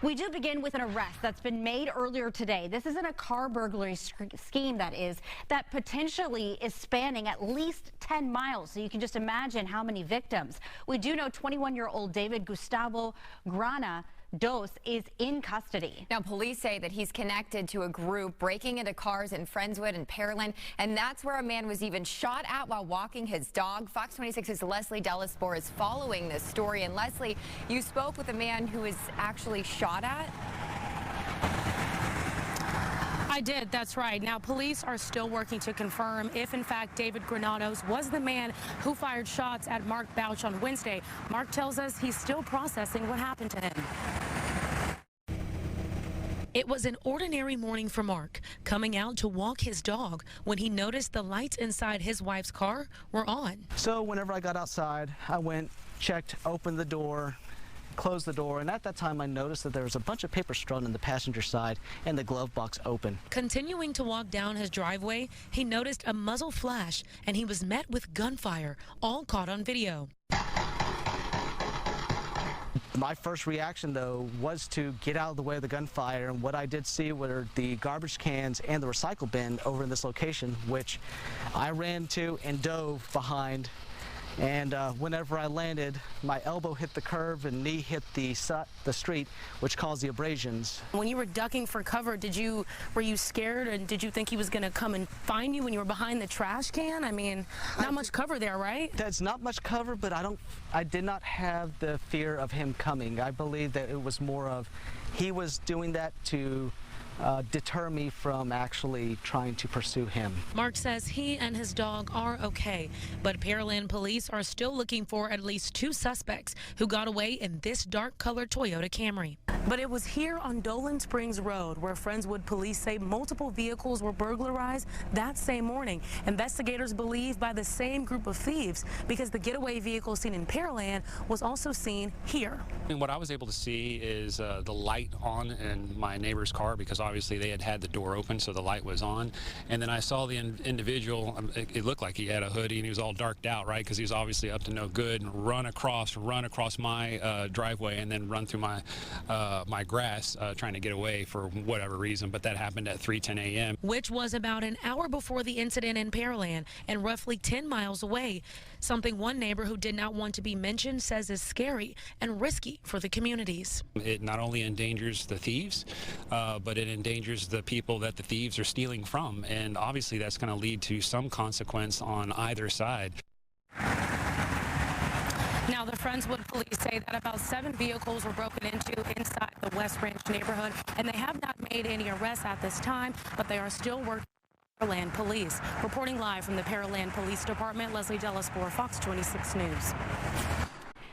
We do begin with an arrest that's been made earlier today. This isn't a car burglary scheme that potentially is spanning at least 10 miles. So you can just imagine how many victims. We do know 21-year-old David Gustavo Grana Dos is in custody. Now, police say that he's connected to a group breaking into cars in Friendswood and Pearland, and that's where a man was even shot at while walking his dog. Fox 26's Leslie DelasBour is following this story. And Leslie, you spoke with a man who was actually shot at? I did, that's right. Now, police are still working to confirm if, in fact, David Granados was the man who fired shots at Mark Bouch on Wednesday. Mark tells us he's still processing what happened to him. It was an ordinary morning for Mark, coming out to walk his dog when he noticed the lights inside his wife's car were on. So whenever I got outside, I went, checked, opened the door, closed the door, and at that time I noticed that there was a bunch of paper strewn on the passenger side and the glove box open. Continuing to walk down his driveway, he noticed a muzzle flash and he was met with gunfire, all caught on video. My first reaction, though, was to get out of the way of the gunfire, and what I did see were the garbage cans and the recycle bin over in this location, which I ran to and dove behind. And whenever I landed, my elbow hit the curb and knee hit the street, which caused the abrasions. When you were ducking for cover, were you scared, and did you think he was going to come and find you when you were behind the trash can? I mean, not much cover there, right? That's not much cover, but I did not have the fear of him coming. I believe that it was more of he was doing that to deter me from actually trying to pursue him. Mark says he and his dog are okay, but Pearland police are still looking for at least 2 suspects who got away in this dark-colored Toyota Camry. But it was here on Dolan Springs Road where Friendswood police say multiple vehicles were burglarized that same morning. Investigators believe by the same group of thieves because the getaway vehicle seen in Pearland was also seen here. And what I was able to see is the light on in my neighbor's car, because obviously they had the door open, so the light was on. And then I saw the individual, it looked like he had a hoodie and he was all darked out, right, because he was obviously up to no good, and run across my driveway and then run through my grass trying to get away for whatever reason. But that happened at 3:10 a.m. which was about an hour before the incident in Pearland and roughly 10 miles away. Something one neighbor who did not want to be mentioned says is scary and risky for the communities. It not only endangers the thieves, but it endangers the people that the thieves are stealing from, and obviously that's going to lead to some consequence on either side. Now, the Friendswood police say that about 7 vehicles were broken into inside the West Ranch neighborhood, and they have not made any arrests at this time, but they are still working with Pearland police. Reporting live from the Pearland Police Department, Leslie DelasBour, Fox 26 News.